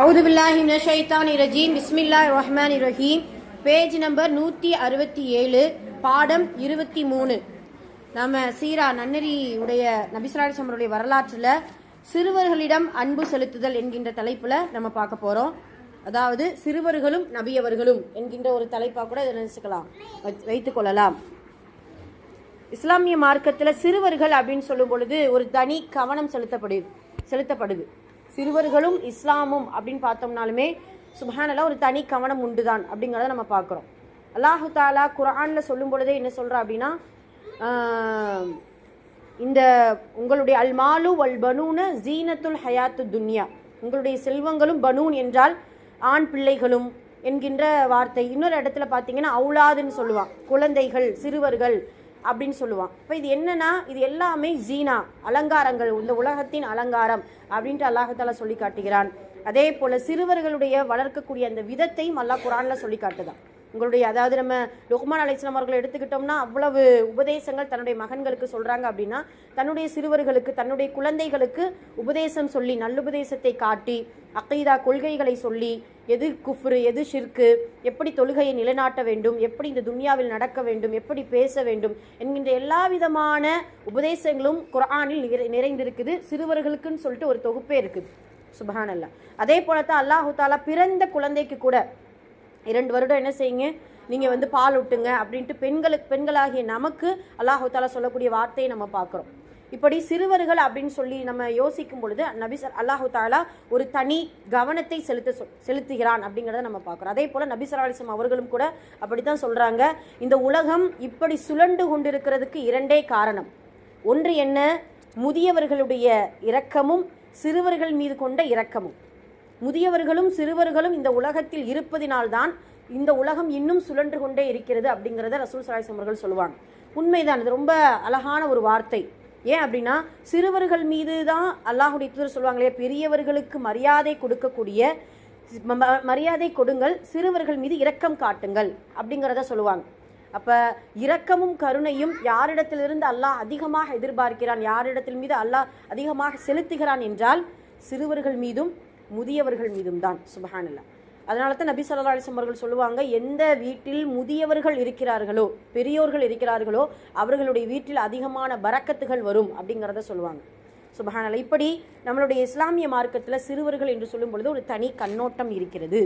அவுது பில்லாஹி மினஷ் ஷைத்தானிர் ரஜீம். பிஸ்மில்லாஹிர் ரஹ்மானிர் ரஹீம். பேஜ் நம்பர் 167, பாடம் 23. நம்ம சீரா நன்னரி உடைய நபி ஸல்லல்லாஹு அலைஹி வஸல்லம் வரலாற்றில் சிறுவர்களிடம் அன்பு செலுத்துதல் என்கின்ற தலைப்பில் நம்ம பார்க்க போகிறோம். அதாவது சிறுவர்களும் நபியவர்களும் என்கின்ற ஒரு தலைப்பாக கூட நினைச்சுக்கலாம், வைத்துக் கொள்ளலாம். இஸ்லாமிய மார்க்கத்தில் சிறுவர்கள் அப்படின்னு சொல்லும் பொழுது ஒரு தனி கவனம் செலுத்தப்படுது. சிறுவர்களும் இஸ்லாமும் அப்படின்னு பார்த்தோம்னாலுமே சுப்ஹானல்லாஹ் ஒரு தனி கவனம் உண்டுதான் அப்படிங்கிறத நம்ம பார்க்குறோம். அல்லாஹு தாலா குர்ஆன்ல சொல்லும் பொழுதே என்ன சொல்கிறா அப்படின்னா, இந்த உங்களுடைய அல்மாலு வல் பனூன ஜீனத்துல் ஹயாத்து துன்யா, உங்களுடைய செல்வங்களும் பனூன் என்றால் ஆண் பிள்ளைகளும் என்கின்ற வார்த்தை. இன்னொரு இடத்துல பார்த்தீங்கன்னா அவுலாதுன்னு சொல்லுவான், குழந்தைகள் சிறுவர்கள் அப்படின்னு சொல்லுவான். இப்போ இது என்னன்னா, இது எல்லாமே ஜீனா, அலங்காரங்கள், இந்த உலகத்தின் அலங்காரம் அப்படின்ட்டு அல்லாஹால சொல்லி காட்டுகிறான். அதே போல சிறுவர்களுடைய வளர்க்கக்கூடிய அந்த விதத்தையும் அல்லாஹ் குர்ஆன்ல சொல்லி காட்டுதான். உங்களுடைய அதாவது நம்ம லுக்மான் அலைஹிஸ்ஸலாம் அவர்களை எடுத்துக்கிட்டோம்னா அவ்வளவு உபதேசங்கள் தன்னுடைய மகன்களுக்கு சொல்றாங்க அப்படின்னா, தன்னுடைய சிறுவர்களுக்கு தன்னுடைய குழந்தைகளுக்கு உபதேசம் சொல்லி நல்லுபதேசத்தை காட்டி அக்கீதா கொள்கைகளை சொல்லி எது குஃப்ரு எது ஷிர்கு, எப்படி தொழுகையை நிலைநாட்ட வேண்டும், எப்படி இந்த துன்யாவில் நடக்க வேண்டும், எப்படி பேச வேண்டும் என்கின்ற எல்லா விதமான உபதேசங்களும் குர்ஆனில் நிறைந்திருக்குது. சிறுவர்களுக்குன்னு சொல்லிட்டு ஒரு தொகுப்பே இருக்குது. சுப்ஹானல்லாஹ். அதே போலத்தான் அல்லாஹு தாலா பிறந்த குழந்தைக்கு கூட 2 வருடம் என்ன செய்யுங்க, நீங்கள் பால் ஊட்டுங்க அப்படின்ட்டு பெண்களாகிய நமக்கு அல்லாஹு தாலா சொல்லக்கூடிய வார்த்தையை நம்ம பார்க்குறோம். இப்படி சிறுவர்கள் அப்படின்னு சொல்லி நம்ம யோசிக்கும் பொழுது அல்லாஹு தாலா ஒரு தனி கவனத்தை செலுத்துகிறான் அப்படிங்கிறத நம்ம பார்க்குறோம். அதே போல் நபி ஸல்லல்லாஹு அலைஹி வஸல்லம் அவர்களும் கூட அப்படித்தான் சொல்கிறாங்க, இந்த உலகம் இப்படி சுழண்டு கொண்டிருக்கிறதுக்கு 2 காரணம். ஒன்று என்ன, முதியவர்களுடைய இரக்கமும் சிறுவர்கள் மீது கொண்ட இரக்கமும். முதியவர்களும் சிறுவர்களும் இந்த உலகத்தில் இருப்பதினால்தான் இந்த உலகம் இன்னும் சுழன்று கொண்டே இருக்கிறது அப்படிங்கிறத ரசூல் ஸல்லல்லாஹு அலைஹி வஸல்லம் அவர்கள் சொல்லுவாங்க. உண்மைதான், இது ரொம்ப அழகான ஒரு வார்த்தை. ஏன் அப்படின்னா, சிறுவர்கள் மீது தான் அல்லாஹ்வுடைய தூதர் சொல்லுவாங்களே, பெரியவர்களுக்கு மரியாதை கொடுக்கக்கூடிய மரியாதை கொடுங்கள், சிறுவர்கள் மீது இரக்கம் காட்டுங்கள் அப்படிங்கிறத சொல்லுவாங்க. அப்போ இரக்கமும் கருணையும் யாரிடத்திலிருந்து அல்லாஹ் அதிகமாக எதிர்பார்க்கிறான், யாரிடத்தில் மீது அல்லாஹ் அதிகமாக செலுத்துகிறான் என்றால் சிறுவர்கள் மீதும் முதியவர்கள் மீதும் தான். சுப்ஹானல்லாஹ். அதனால தான் நபி ஸல்லல்லாஹு அலைஹி வஸல்லம் அவர்கள் சொல்லுவாங்க, எந்த வீட்டில் முதியவர்கள் இருக்கிறார்களோ, பெரியோர்கள் இருக்கிறார்களோ, அவர்களுடைய வீட்டில் அதிகமான பரக்கத்துகள் வரும் அப்படிங்கிறத சொல்லுவாங்க. சுப்ஹானல்லாஹ். இப்படி நம்மளுடைய இஸ்லாமிய மார்க்கத்தில் சிறுவர்கள் என்று சொல்லும் பொழுது ஒரு தனி கண்ணோட்டம் இருக்கிறது.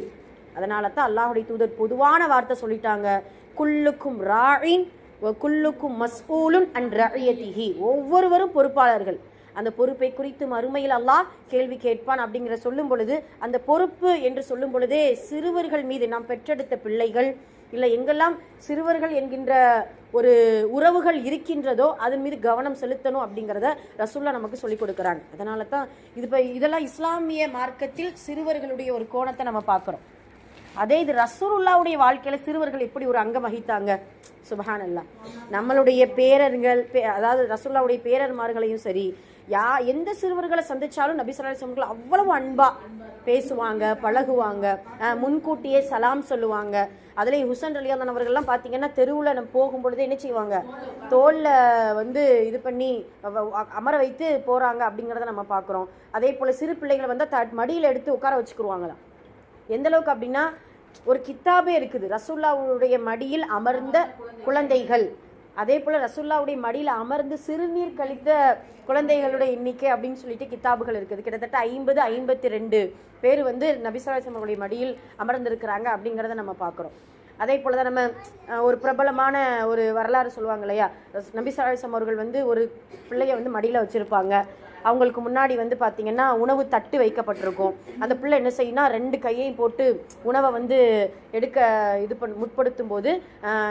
அதனால தான் அல்லாஹ்வுடைய தூதர் பொதுவான வார்த்தை சொல்லிட்டாங்க, குல்லுக்கும் ராயின் வ குல்லுக்கும் மஸ்ஊலுன் அன் ரஅயதிஹி, ஒவ்வொருவரும் பொறுப்பாளர்கள், அந்த பொறுப்பை குறித்து மறுமையில் அல்லாஹ் கேள்வி கேட்பான் அப்படிங்கிற சொல்லும் பொழுது, அந்த பொறுப்பு என்று சொல்லும் பொழுதே சிறுவர்கள் மீது, நாம் பெற்றெடுத்த பிள்ளைகள் இல்லை எங்கெல்லாம் சிறுவர்கள் என்கின்ற ஒரு உறவுகள் இருக்கின்றதோ அதன் மீது கவனம் செலுத்தணும் அப்படிங்கிறத ரசூலுல்லாஹ் நமக்கு சொல்லிக் கொடுக்குறாங்க. அதனால தான் இதெல்லாம் இஸ்லாமிய மார்க்கத்தில் சிறுவர்களுடைய ஒரு கோணத்தை நம்ம பார்க்குறோம். அதே இது ரசூலுல்லாஹ்வுடைய வாழ்க்கையில் சிறுவர்கள் எப்படி ஒரு அங்கம் வகித்தாங்க. சுப்ஹானல்லாஹ். நம்மளுடைய பேரர்கள், அதாவது ரசூலுல்லாஹ்வுடைய பேரர்மார்களையும் சரி, எந்த சிறுவர்களை சந்திச்சாலும் நபி ஸல்லல்லாஹு அலைஹி வஸல்லம் அவ்வளவு அன்பா பேசுவாங்க, பழகுவாங்க, முன்கூட்டியே சலாம் சொல்லுவாங்க. அதுலேயும் ஹுசைன் ரலியல்லாஹு அன்ஹு அவர்கள்லாம் பார்த்தீங்கன்னா தெருவில் நம்ம போகும்பொழுது என்ன செய்வாங்க, தோளில் இது பண்ணி அமர வைத்து போகிறாங்க அப்படிங்கிறத நம்ம பார்க்குறோம். அதே போல் சிறு பிள்ளைகளை வந்தால் மடியில் எடுத்து உட்கார வச்சுக்குருவாங்களாம். எந்த அளவுக்கு அப்படின்னா, ஒரு கித்தாபே இருக்குது, ரசூலுல்லாஹ்வுடைய மடியில் அமர்ந்த குழந்தைகள். அதே போல் ரசூலுல்லாஹ்வுடைய மடியில் அமர்ந்து சிறுநீர் கழித்த குழந்தைகளுடைய எண்ணிக்கை அப்படின்னு சொல்லிட்டு கித்தாபுகள் இருக்குது. கிட்டத்தட்ட 52 பேர் நபி ஸல்லல்லாஹு அலைஹி வஸல்லம் அவர்களுடைய மடியில் அமர்ந்திருக்கிறாங்க அப்படிங்கிறத நம்ம பார்க்குறோம். அதே போல் தான் நம்ம ஒரு பிரபலமான ஒரு வரலாறு சொல்லுவாங்க இல்லையா, நபி ஸல்லல்லாஹு அலைஹி வஸல்லம் அவர்கள் ஒரு பிள்ளையை மடியில் வச்சுருப்பாங்க. அவங்களுக்கு முன்னாடி பார்த்திங்கன்னா உணவு தட்டு வைக்கப்பட்டிருக்கும். அந்த பிள்ளை என்ன செய்யணும்னா 2 கையையும் போட்டு உணவை எடுக்க முற்படுத்தும் போது,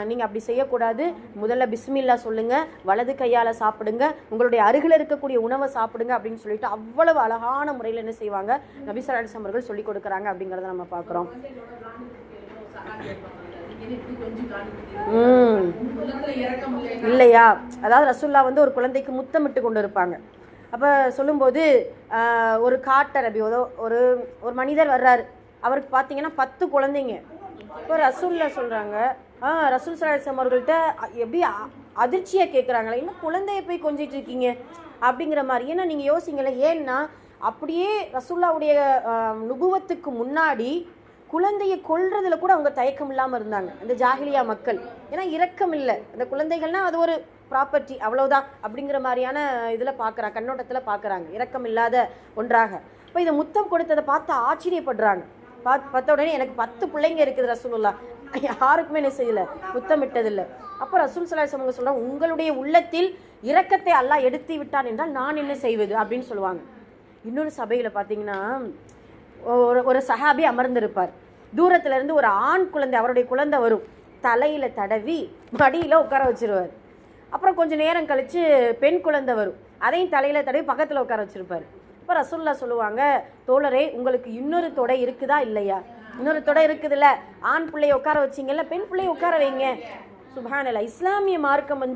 நீங்கள் அப்படி செய்யக்கூடாது, முதல்ல பிஸ்மில்லா சொல்லுங்கள், வலது கையால் சாப்பிடுங்க, உங்களுடைய அருகில் இருக்கக்கூடிய உணவை சாப்பிடுங்க அப்படின்னு சொல்லிட்டு அவ்வளவு அழகான முறையில் என்ன செய்வாங்க, நபி ஸல்லல்லாஹு அலைஹி வஸல்லம் அவர்கள் சொல்லிக் கொடுக்குறாங்க அப்படிங்கிறத நம்ம பார்க்குறோம். இல்லையா, அதாவது ரசூலுல்லாஹ் ஒரு குழந்தைக்கு முத்தமிட்டு கொண்டு இருப்பாங்க. அப்போ சொல்லும்போது ஒரு காட்டரபி ஒரு மனிதர் வர்றாரு, அவருக்கு பார்த்தீங்கன்னா 10 குழந்தைங்க. இப்போ ரசூலுல்லாஹ் சொல்கிறாங்க, ரசூல் ஸல்லல்லாஹு அலைஹி வஸல்லம் அவர்கள்ட்ட எப்படி அதிர்ச்சியாக கேட்குறாங்களே, இன்னும் குழந்தைய போய் கொஞ்சிட்டு இருக்கீங்க அப்படிங்கிற மாதிரி. ஏன்னா நீங்கள் யோசிங்களேன், ஏன்னா அப்படியே ரசூல்லாவுடைய நுபுவத்துக்கு முன்னாடி குழந்தையை கொல்றதுல கூட அவங்க தயக்கம் இல்லாமல் இருந்தாங்க அந்த ஜாகிலியா மக்கள். ஏன்னா இரக்கம் இல்லை, அந்த குழந்தைகள்னா அது ஒரு ப்ராப்பர்ட்டி அவ்வளவுதான் அப்படிங்கிற மாதிரியான இதில் பார்க்குறாங்க, கண்ணோட்டத்தில் பார்க்குறாங்க, இரக்கம் இல்லாத ஒன்றாக. இப்போ இதை முத்தம் கொடுத்ததை பார்த்து ஆச்சரியப்படுறாங்க. பார்த்த உடனே எனக்கு 10 பிள்ளைங்க இருக்குது ரசூலுல்லாஹ், யாருக்குமே என்ன செய்யலை, முத்தமிட்டதில்லை. அப்போ ரசூல் ஸல்லல்லாஹு அலைஹி வஸல்லம் சொல்கிறாங்க, உங்களுடைய உள்ளத்தில் இரக்கத்தை அல்லாஹ் எடுத்து விட்டான் என்றால் நான் என்ன செய்வது அப்படின்னு சொல்லுவாங்க. இன்னொரு சபையில் பார்த்தீங்கன்னா ஒரு சஹாபி அமர்ந்திருப்பார். தூரத்துல இருந்து ஒரு ஆண் குழந்தை, அவருடைய குழந்தை வரும், தலையில தடவி மடியில உட்கார வச்சிருவார். அப்புறம் கொஞ்சம் நேரம் கழிச்சு பெண் குழந்தை வரும், அதையும் தலையில தடவி பக்கத்துல உட்கார வச்சிருப்பாரு. அப்போ ரசூலுல்லாஹ் சொல்லுவாங்க, தோழரே உங்களுக்கு இன்னொரு தொடை இருக்குதா இல்லையா? இன்னொரு தொடை இருக்குதுல்ல, ஆண் பிள்ளைய உட்கார வச்சிங்கல்ல, பெண் பிள்ளைய உட்கார வைங்க. சுப்ஹானல்லாஹ். இஸ்லாமிய மார்க்கம்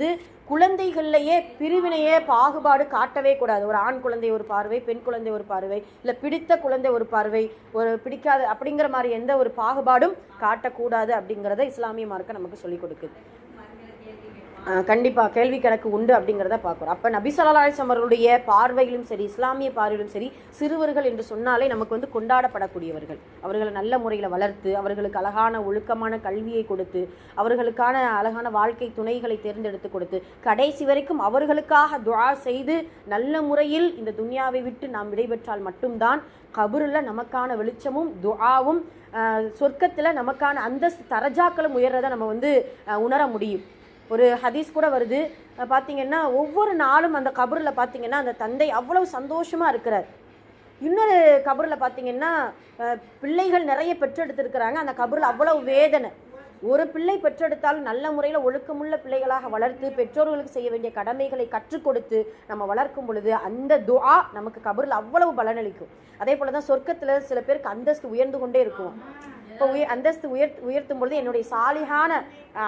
குழந்தைகள்லையே பிரிவினையே பாகுபாடு காட்டவே கூடாது. ஒரு ஆண் குழந்தை ஒரு பார்வை, பெண் குழந்தை ஒரு பார்வை, இல்லை பிடித்த குழந்தை ஒரு பார்வை, ஒரு பிடிக்காது அப்படிங்கிற மாதிரி எந்த ஒரு பாகுபாடும் காட்டக்கூடாது அப்படிங்கிறத இஸ்லாமிய மார்க்கம் நமக்கு சொல்லிக் கொடுக்குது. கண்டிப்பாக கேள்வி கணக்கு உண்டு அப்படிங்கிறத பார்க்குறோம். அப்போ நபி ஸல்லல்லாஹு அலைஹி வஸல்லம் அவர்களுடைய பார்வையிலும் சரி, இஸ்லாமிய பார்வையிலும் சரி, சிறுவர்கள் என்று சொன்னாலே நமக்கு கொண்டாடப்படக்கூடியவர்கள். அவர்களை நல்ல முறையில் வளர்த்து, அவர்களுக்கு அழகான ஒழுக்கமான கல்வியை கொடுத்து, அவர்களுக்கான அழகான வாழ்க்கை துணைகளை தேர்ந்தெடுத்து கொடுத்து, கடைசி வரைக்கும் அவர்களுக்காக துஆ செய்து நல்ல முறையில் இந்த துன்யாவை விட்டு நாம் விடைபெற்றால் மட்டும்தான் கபூரில் நமக்கான வெளிச்சமும் துஆவும் சொர்க்கத்தில் நமக்கான அந்தஸ்து தரஜாக்களும் உயர்றதை நம்ம உணர முடியும். ஒரு ஹதீஸ் கூட வருது, பார்த்தீங்கன்னா ஒவ்வொரு நாளும் அந்த கபூரில் பார்த்தீங்கன்னா அந்த தந்தை அவ்வளவு சந்தோஷமாக இருக்கிறார். இன்னொரு கபூரில் பார்த்தீங்கன்னா பிள்ளைகள் நிறைய பெற்றெடுத்திருக்கிறாங்க, அந்த கபூரில் அவ்வளவு வேதனை. ஒரு பிள்ளை பெற்றெடுத்தாலும் நல்ல முறையில் ஒழுக்கமுள்ள பிள்ளைகளாக வளர்த்து பெற்றோர்களுக்கு செய்ய வேண்டிய கடமைகளை கற்றுக் கொடுத்து நம்ம வளர்க்கும் பொழுது அந்த துஆ நமக்கு கபூரில் அவ்வளவு பலனளிக்கும். அதே போல தான் சொர்க்கத்தில் சில பேருக்கு அந்தஸ்து உயர்ந்து கொண்டே இருக்கும். இப்போ அந்தஸ்து உயர்த்தும் பொழுது என்னுடைய சாலிஹான,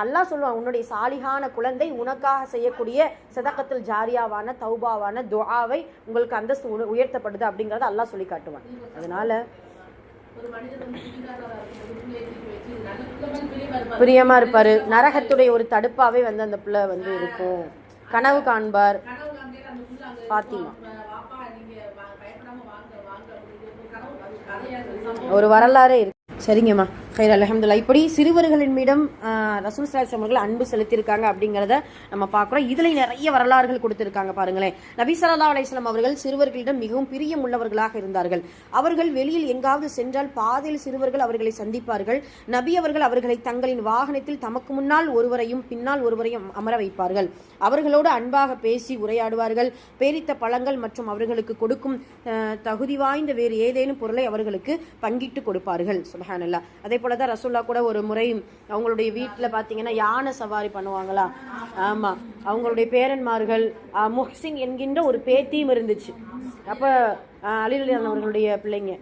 அல்லாஹ் சொல்லுவான், உன்னுடைய சாலிஹான குழந்தை உனக்காக செய்யக்கூடிய சதகத்துல் ஜாரியாவான தௌபாவான துஆவை உங்களுக்கு அந்தஸ்து உயர்த்தப்படுது அப்படிங்கிறத அல்லாஹ் சொல்லி காட்டுவான். அதனால பிரியமா இருப்பாரு, நரகத்துடைய ஒரு தடுப்பாவே அந்த பிள்ளை இருக்கும், கனவு காண்பார். பாத்திமா ஒரு வரலாறே இருக்கு. சரிங்கம்மா, ஹைர் அல்ஹம்துலில்லாஹ். இப்படி சிறுவர்களின் மீதும் ரசூல் ஸல்லல்லாஹு அலைஹி வஸல்லம் அவர்கள் அன்பு செலுத்தியிருக்காங்க அப்படிங்கிறத நம்ம பார்க்குறோம். இதில் நிறைய வரலாறுகள் கொடுத்துருக்காங்க பாருங்களேன். நபி ஸல்லல்லாஹு அலைஹி வஸல்லம் அவர்கள் சிறுவர்களிடம் மிகவும் பிரியம் உள்ளவர்களாக இருந்தார்கள். அவர்கள் வெளியில் எங்காவது சென்றால் பாதையில் சிறுவர்கள் அவர்களை சந்திப்பார்கள். நபி அவர்கள் அவர்களை தங்களின் வாகனத்தில் தமக்கு முன்னால் ஒருவரையும் பின்னால் ஒருவரையும் அமர வைப்பார்கள். அவர்களோடு அன்பாக பேசி உரையாடுவார்கள். பேரித்த பழங்கள் மற்றும் அவர்களுக்கு கொடுக்கும் தகுதி வாய்ந்த வேறு ஏதேனும் பொருளை அவர்களுக்கு பங்கிட்டு கொடுப்பார்கள். சுப்ஹானல்லாஹ். அதே போலதான் ரசூல்லா கூட ஒரு முறை அவங்களுடைய வீட்டில் பார்த்தீங்கன்னா யானை சவாரி பண்ணுவாங்களா, ஆமா, அவங்களுடைய பேரன்மார்கள் முஹ்சின் என்கின்ற ஒரு பேத்தியும் இருந்துச்சு. அப்போ அலி ரலியல்லாஹு அவர்களுடைய பிள்ளைங்க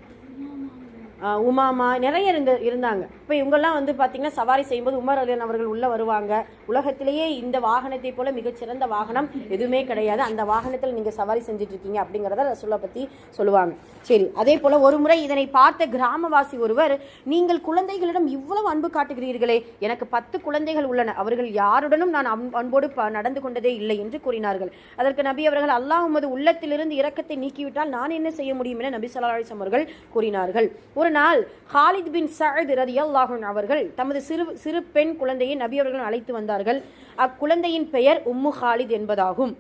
உமாமா நிறைய இருந்தாங்க. இப்போ இவங்கெல்லாம் பார்த்தீங்கன்னா சவாரி செய்யும்போது உமர் ரலியல்லாஹு அவர்கள் உள்ள வருவாங்க. உலகத்திலேயே இந்த வாகனத்தை போல மிகச்சிறந்த வாகனம் எதுவுமே கிடையாது, அந்த வாகனத்தில் நீங்கள் சவாரி செஞ்சுட்டு இருக்கீங்க அப்படிங்கிறத ரசூலை பற்றி சொல்லுவாங்க. சரி, அதே போல ஒரு முறை இதனை பார்த்த கிராமவாசி ஒருவர், நீங்கள் குழந்தைகளிடம் இவ்வளவு அன்பு காட்டுகிறீர்களே, எனக்கு 10 குழந்தைகள் உள்ளன, அவர்கள் யாருடனும் நான் அன்போடு நடந்து கொண்டதே இல்லை என்று கூறினார்கள். அதற்கு நபி அவர்கள், அல்லாஹ் உமது உள்ளத்திலிருந்து இரக்கத்தை நீக்கிவிட்டால் நான் என்ன செய்ய முடியும் என நபி ஸல்லல்லாஹு அலைஹி வஸல்லம் அவர்கள் கூறினார்கள். ஒரு நாள் ஹாலித் பின் சஅத் ரலியல்லாஹு அன்ஹு அவர்கள் தமது சிறு பெண் குழந்தையை நபி அவர்கள் அழைத்து வந்தார்கள். அக்குழந்தையின் பெயர் உம்மு ஹாலித் என்பதாகும்.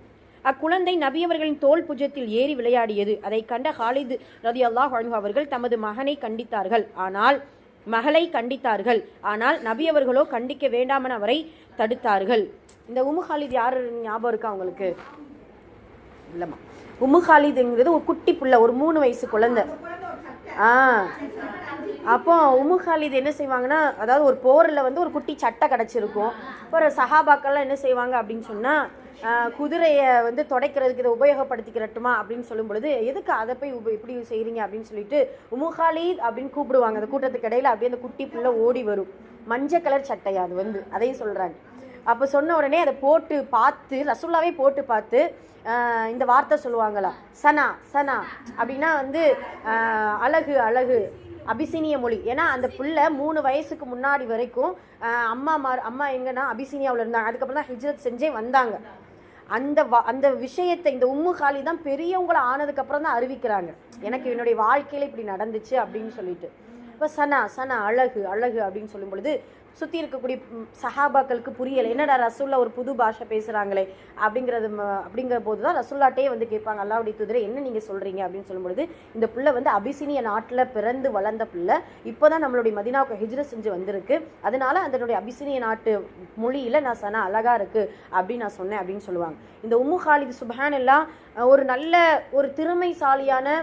அக்குழந்தை நபி அவர்களின் தோல் புஜத்தில் ஏறி விளையாடியது. அதை கண்ட ஹாலித் ரலியல்லாஹு அன்ஹு அவர்கள் தமது மகளை கண்டித்தார்கள். ஆனால் நபி அவர்களோ கண்டிக்க வேண்டாமென அவரை தடுத்தார்கள். இந்த உம்மு ஹாலித் யாரு ஞாபகம் இருக்கா உங்களுக்கு? இல்லம்மா, உம்மு ஹாலித்ங்கிறது ஒரு குட்டி புள்ள, ஒரு 3 வயசு குழந்தை. அப்போ உம்மு ஹாலித் என்ன செய்வாங்கன்னா, அதாவது ஒரு போரில் ஒரு குட்டி சட்டை கிடச்சிருக்கும். ஒரு சஹாபாக்கள்லாம் என்ன செய்வாங்க அப்படின்னு சொன்னால், குதிரையை துடைக்கிறதுக்கு இதை உபயோகப்படுத்திக்கிறட்டுமா அப்படின்னு சொல்லும் பொழுது, எதுக்கு அதை போய் இப்படி செய்கிறீங்க அப்படின்னு சொல்லிட்டு உம்மு ஹாலித் அப்படின்னு கூப்பிடுவாங்க. அந்த கூட்டத்துக்கு இடையில அப்படியே அந்த குட்டி புள்ள ஓடி வரும். மஞ்சள் கலர் சட்டையா அது அதையும் சொல்கிறாங்க. அப்போ சொன்ன உடனே அதை போட்டு பார்த்து, ரசூல்லாவே போட்டு பார்த்து இந்த வார்த்தை சொல்லுவாங்களா, சனா சனா அப்படின்னா அழகு அழகு, அபிசீனிய மொழி. ஏன்னா அந்த புள்ள 3 வயசுக்கு முன்னாடி வரைக்கும் அம்மா எங்கன்னா அபிசீனியாவில் இருந்தாங்க. அதுக்கப்புறம் தான் ஹிஜ்ரத் செஞ்சே வந்தாங்க. அந்த விஷயத்தை இந்த உம்மு காலி தான் பெரியவங்களை ஆனதுக்கப்புறம் தான் அறிவிக்கிறாங்க, எனக்கு என்னுடைய வாழ்க்கையில் இப்படி நடந்துச்சு அப்படின்னு சொல்லிட்டு. இப்போ சனா அழகு அழகு அப்படின்னு சொல்லும் பொழுது சுற்றி இருக்கக்கூடிய சஹாபாக்களுக்கு புரியலை, என்னடா ரசூல்லா ஒரு புது பாஷை பேசுகிறாங்களே அப்படிங்கிற போது தான் ரசூல்லாட்டே வந்து கேட்பாங்க, அல்லாஹ்வுடைய தூதரே என்ன நீங்கள் சொல்கிறீங்க அப்படின்னு சொல்லும்பொழுது, இந்த பிள்ளை வந்து அபிசினிய நாட்டில் பிறந்து வளர்ந்த பிள்ளை, இப்போ தான் நம்மளுடைய மதீனாவுக்கு ஹிஜ்ரத் செஞ்சு வந்திருக்கு, அதனால அதனுடைய அபிசினிய நாட்டு மொழியில் நான் சனா அழகாக இருக்குது அப்படின்னு நான் சொன்னேன் அப்படின்னு சொல்லுவாங்க. இந்த உம்மு காலித் சுப்ஹானல்லாஹ் ஒரு நல்ல ஒரு திறமைசாலியான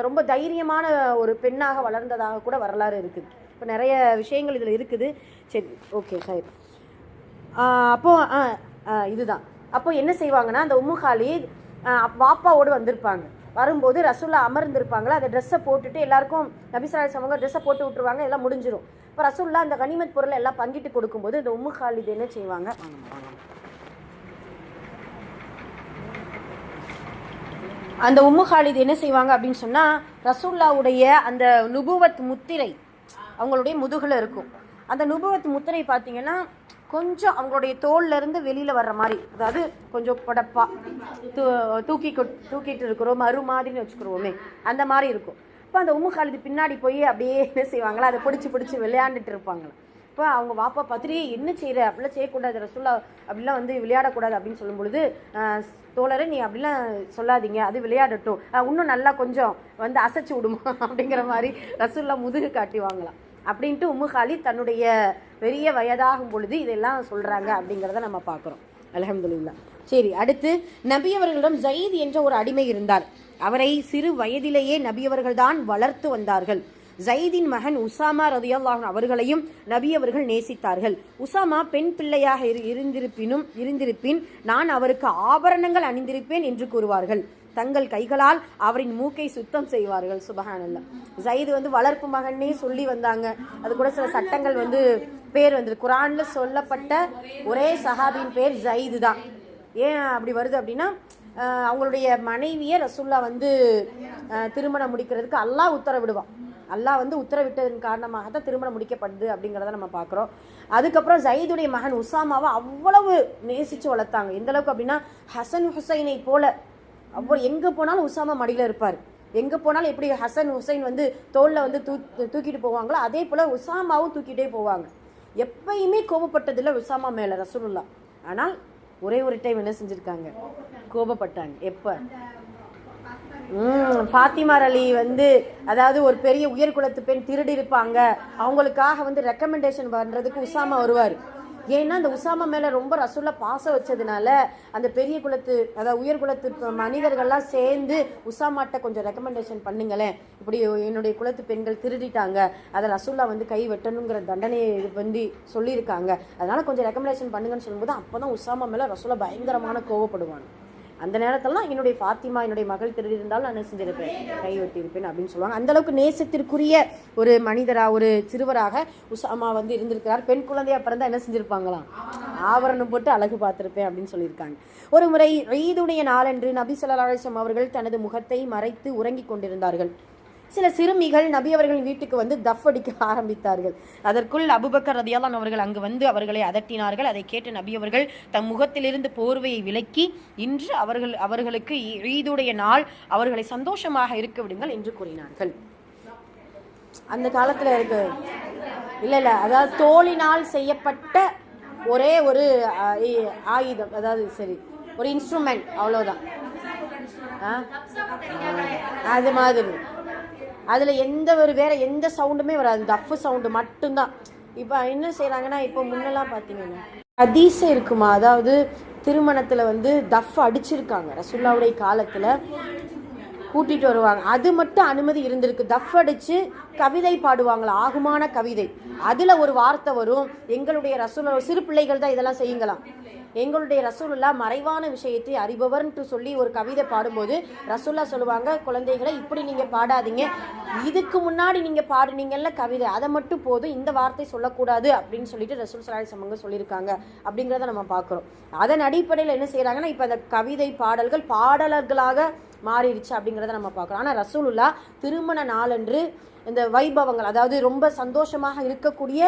ரொம்ப தைரியமான ஒரு பெண்ணாக வளர்ந்ததாக கூட வரலாறு இருக்குது. இப்போ நிறைய விஷயங்கள் இதில் இருக்குது. சரி, ஓகே சார். இதுதான் அப்போ என்ன செய்வாங்கன்னா, அந்த உம்மு காலித் வாப்பாவோடு வந்திருப்பாங்க. வரும்போது ரசூல்லா அமர்ந்திருப்பாங்களா, அந்த ட்ரெஸ்ஸை போட்டுட்டு எல்லாருக்கும் நபி ஸல்லல்லாஹு அலைஹி வஸல்லம் ட்ரெஸ்ஸை போட்டு விட்டுருவாங்க, எல்லாம் முடிஞ்சிடும். இப்போ ரசூல்லா அந்த கனிமத் பொருளை எல்லாம் பங்கிட்டு கொடுக்கும்போது இந்த உம்மு காலித் என்ன செய்வாங்க, அந்த உம்மு காலித் என்ன செய்வாங்க அப்படின்னு சொன்னால், ரசூல்லாவுடைய அந்த நுபுவத் முத்திரை அவங்களுடைய முதுகில் இருக்கும். அந்த நுபுவத் முத்திரை பார்த்தீங்கன்னா கொஞ்சம் அவங்களுடைய தோல்லேருந்து வெளியில் வர்ற மாதிரி, அதாவது கொஞ்சம் படப்பா தூக்கிட்டு இருக்கிறோம் மறு மாதிரின்னு வச்சுக்கிறோமே, அந்த மாதிரி இருக்கும். இப்போ அந்த உம்மு காலித் பின்னாடி போய் அப்படியே என்ன செய்வாங்களா, அதை பிடிச்சி விளையாண்டுட்டு இருப்பாங்களா. இப்போ அவங்க வாப்பா பார்த்துட்டு என்ன செய்கிற, அப்படிலாம் செய்யக்கூடாது ரசூல்லா, அப்படிலாம் வந்து விளையாடக்கூடாது அப்படின்னு சொல்லும் பொழுது, தோழரை நீ அப்படிலாம் சொல்லாதீங்க, அது விளையாடட்டும், இன்னும் நல்லா கொஞ்சம் வந்து அசைச்சு விடுமா அப்படிங்கிற மாதிரி ரசூல்லா முதுகு காட்டி வாங்கலாம் அப்படின்ட்டு உம்மு காலித் தன்னுடைய பெரிய வயதாகும் பொழுது இதெல்லாம் சொல்கிறாங்க அப்படிங்கிறத நம்ம பார்க்குறோம். அல்ஹம்துலில்லாஹ். சரி, அடுத்து நபியவர்களிடம் ஜயீத் என்ற ஒரு அடிமை இருந்தார். அவரை சிறு வயதிலேயே நபியவர்கள் தான் வளர்த்து வந்தார்கள். ஜயீதின் மகன் உசாமா ரலியல்லாஹு அன்ஹு அவர்களையும் நபி அவர்கள் நேசித்தார்கள். உசாமா பெண் பிள்ளையாக இருந்திருப்பின் நான் அவருக்கு ஆபரணங்கள் அணிந்திருப்பேன் என்று கூறுவார்கள். தங்கள் கைகளால் அவரின் மூக்கை சுத்தம் செய்வார்கள். சுபஹானல்லாஹ். ஜயீத் வந்து வளர்ப்பு மகனே சொல்லி வந்தாங்க. அது கூட சில சட்டங்கள் வந்து பேர் வந்து குர்ஆன்ல சொல்லப்பட்ட ஒரே சஹாபியின் பேர் ஜயீது தான். ஏன் அப்படி வருது அப்படின்னா, அவங்களுடைய மனைவியை ரசூல்லா வந்து திருமணம் முடிக்கிறதுக்கு அல்லாஹ் உத்தரவிடுவான். அல்லாஹ் வந்து உத்தரவிட்டதன் காரணமாக தான் திருமணம் முடிக்கப்படுது அப்படிங்கிறத நம்ம பார்க்குறோம். அதுக்கப்புறம் ஜயீதுடைய மகன் உசாமாவை அவ்வளவு நேசித்து வளர்த்தாங்க. எந்த அளவுக்கு அப்படின்னா, ஹசன் ஹுசைனை போல அவ்வளோ எங்கே போனாலும் உசாமா மடியில் இருப்பார். எங்கே போனாலும் எப்படி ஹசன் ஹுசைன் வந்து தோளில் வந்து தூக்கிட்டு போவாங்களோ அதே போல் உசாமாவும் தூக்கிட்டே போவாங்க. எப்பயுமே கோபப்பட்டதில்லை உசாமா மேலே ரசூலுல்லாஹ். ஆனால் ஒரே ஒரு டைம் என்ன செஞ்சுருக்காங்க, கோபப்பட்டாங்க. எப்போ? ஃபாத்திமா அலி வந்து, அதாவது ஒரு பெரிய உயர்குலத்து பெண் திருடி இருப்பாங்க, அவங்களுக்காக வந்து ரெக்கமெண்டேஷன் பண்ணுறதுக்கு உசாமா வருவார். ஏன்னா அந்த உசாமா மேலே ரொம்ப ரசூல்லா பாசம் வச்சதுனால அந்த பெரிய குலத்து, அதாவது உயர்குலத்து மனிதர்கள்லாம் சேர்ந்து உசாமாட்ட கொஞ்சம் ரெக்கமெண்டேஷன் பண்ணுங்களேன், இப்படி என்னுடைய குலத்து பெண்கள் திருடிட்டாங்க, அதை ரசூல்லா வந்து கை வெட்டணுங்கிற தண்டனையை வந்து சொல்லியிருக்காங்க, அதனால் கொஞ்சம் ரெக்கமெண்டேஷன் பண்ணுங்கன்னு சொல்லும்போது அப்போ தான் உசாமா மேலே ரசூல்லா பயங்கரமான கோவப்படுவாங்க. அந்த நேரத்திலலாம் என்னுடைய ஃபாத்திமா என்னுடைய மகள் திருடி இருந்தாலும் நான் செஞ்சிருப்பேன், கை வெட்டியிருப்பேன் அப்படின்னு சொல்லுவாங்க. அந்தளவுக்கு நேசத்திற்குரிய ஒரு மனிதராக, ஒரு சிறுவராக உசாமா வந்து இருந்திருக்கிறார். பெண் குழந்தையா பிறந்தா என்ன செஞ்சுருப்பாங்களாம், ஆபரணம் போட்டு அழகு பார்த்துருப்பேன் அப்படின்னு சொல்லியிருக்காங்க. ஒரு முறை ஈதுடைய நாளன்று நபி ஸல்லல்லாஹு அலைஹி வஸல்லம் அவர்கள் தனது முகத்தை மறைத்து உறங்கி கொண்டிருந்தார்கள். சில சிறுமிகள் நபி அவர்களின் வீட்டுக்கு வந்து தஃப் அடிக்க ஆரம்பித்தார்கள். அதற்குள் அபூபக்கர் ரலியல்லாஹு அன்ஹு அவர்கள் அங்கு வந்து அவர்களை அதட்டினார்கள். அதை கேட்டு நபி அவர்கள் தம் முகத்திலிருந்து போர்வையை விலக்கி, இன்று அவர்களுக்கு ஈதுடைய நாள், அவர்களை சந்தோஷமாக இருக்க விடுங்கள் என்று கூறினார்கள். அந்த காலத்தில் இருக்கு இல்லை, அதாவது தோலினால் செய்யப்பட்ட ஒரே ஒரு ஆயுதம், அதாவது சரி ஒரு இன்ஸ்ட்ருமெண்ட், அவ்வளோதான். அது மாதிரி அதில் வேற எந்த சவுண்டுமே வராது, தஃப்பு சவுண்டு மட்டும்தான். இப்போ என்ன செய்கிறாங்கன்னா, இப்போ முன்னெல்லாம் பார்த்தீங்கன்னா ஹதீஸே இருக்குமா, அதாவது திருமணத்தில் வந்து தஃப் அடிச்சிருக்காங்க ரசூலுல்லாஹ்வுடைய காலத்தில், கூட்டிகிட்டு வருவாங்க. அது மட்டும் அனுமதி இருந்திருக்கு. தஃப் அடித்து கவிதை பாடுவாங்களா, ஆகுமான கவிதை. அதில் ஒரு வார்த்தை வரும், எங்களுடைய ரசூலுல்லாஹ், சிறு பிள்ளைகள் தான் இதெல்லாம் செய்யுங்களாம், எங்களுடைய ரசூலுல்லாஹ் மறைவான விஷயத்தை அறிபவர்ன்ட்டு சொல்லி ஒரு கவிதை பாடும்போது ரசூலுல்லாஹ் சொல்லுவாங்க, குழந்தைகளை இப்படி நீங்கள் பாடாதீங்க, இதுக்கு முன்னாடி நீங்கள் பாடுனீங்கல்ல கவிதை, அதை மட்டும் போதும், இந்த வார்த்தை சொல்லக்கூடாது அப்படின்னு சொல்லிட்டு ரசூல் ஸல்லல்லாஹு அலைஹி வஸல்லம் சொல்லியிருக்காங்க அப்படிங்கிறத நம்ம பார்க்குறோம். அதன் அடிப்படையில் என்ன செய்கிறாங்கன்னா, இப்போ அந்த கவிதை பாடல்கள் பாடலர்களாக மாறிடுச்சு அப்படிங்கிறத நம்ம பார்க்குறோம். ஆனால் ரசூலுல்லாஹ் திருமண நாளன்று இந்த வைபவங்கள், அதாவது ரொம்ப சந்தோஷமாக இருக்கக்கூடிய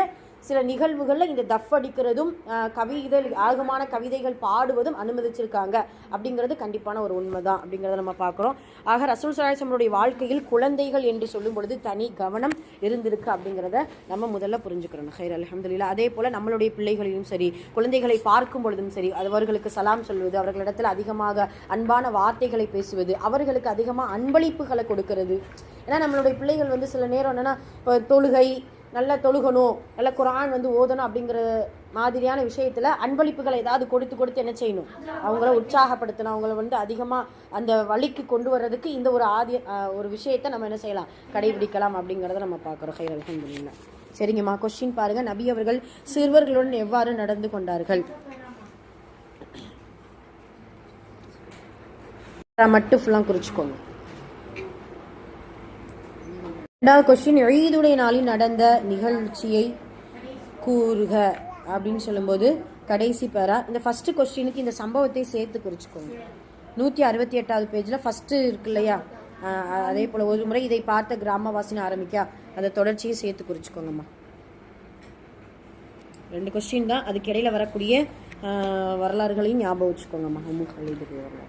சில நிகழ்வுகளில் இந்த தஃப் அடிக்கிறதும் கவிதை ஆகமான கவிதைகள் பாடுவதும் அனுமதிச்சிருக்காங்க அப்படிங்கிறது கண்டிப்பான ஒரு உண்மை தான் அப்படிங்கிறத நம்ம பார்க்குறோம். ஆக ரசூல் ஸல்லல்லாஹு அலைஹி வஸல்லம் வாழ்க்கையில் குழந்தைகள் என்று சொல்லும் பொழுது தனி கவனம் இருந்திருக்கு அப்படிங்கிறத நம்ம முதல்ல புரிஞ்சுக்கிறோம். ஹைர் அல்ஹம்துலில்லாஹ். அதே போல் நம்மளுடைய பிள்ளைகளிலும் சரி, குழந்தைகளை பார்க்கும் பொழுதும் சரி, அவர்களுக்கு சலாம் சொல்வது, அவர்களிடத்தில் அதிகமாக அன்பான வார்த்தைகளை பேசுவது, அவர்களுக்கு அதிகமாக அன்பளிப்புகளை கொடுக்கறது. ஏன்னா நம்மளுடைய பிள்ளைகள் சில நேரம் என்னென்னா இப்போ தொழுகை நல்லா தொழுகணும், நல்ல குர்ஆன் ஓதணும் அப்படிங்கிற மாதிரியான விஷயத்தில் அன்பளிப்புகளை ஏதாவது கொடுத்து என்ன செய்யணும், அவங்கள உற்சாகப்படுத்தணும், அவங்கள அதிகமாக அந்த வழிக்கு கொண்டு வர்றதுக்கு இந்த ஒரு விஷயத்தை நம்ம என்ன செய்யலாம், கடைபிடிக்கலாம் அப்படிங்கிறத நம்ம பார்க்குறோம். ஹைர் அல்ஹம்துலில்லாஹ். சரிங்கம்மா, கொஸ்டின் பாருங்கள். நபி அவர்கள் சிறுவர்களுடன் எவ்வாறு நடந்து கொண்டார்கள்? மட்டும் ஃபுல்லாக குறிச்சிக்கோங்க. ரெண்டாவது கொஸ்டின், ஈதுடைய நாளில் நடந்த நிகழ்ச்சியை கூறுக அப்படின்னு சொல்லும்போது கடைசி பேரா இந்த ஃபர்ஸ்ட் கொஸ்டினுக்கு இந்த சம்பவத்தை சேர்த்து குறிச்சிக்கோங்க. 168வது பேஜில் ஃபர்ஸ்ட்டு இருக்கு இல்லையா, அதே போல் ஒரு முறை இதை பார்த்த கிராமவாசின்னு ஆரம்பிக்கா, அதை தொடர்ச்சியை சேர்த்து குறிச்சிக்கோங்கம்மா. 2 கொஸ்டின் தான், அதுக்கு இடையில வரக்கூடிய வரலாறுகளையும் ஞாபகம் வச்சுக்கோங்கம்மா. வரலாறு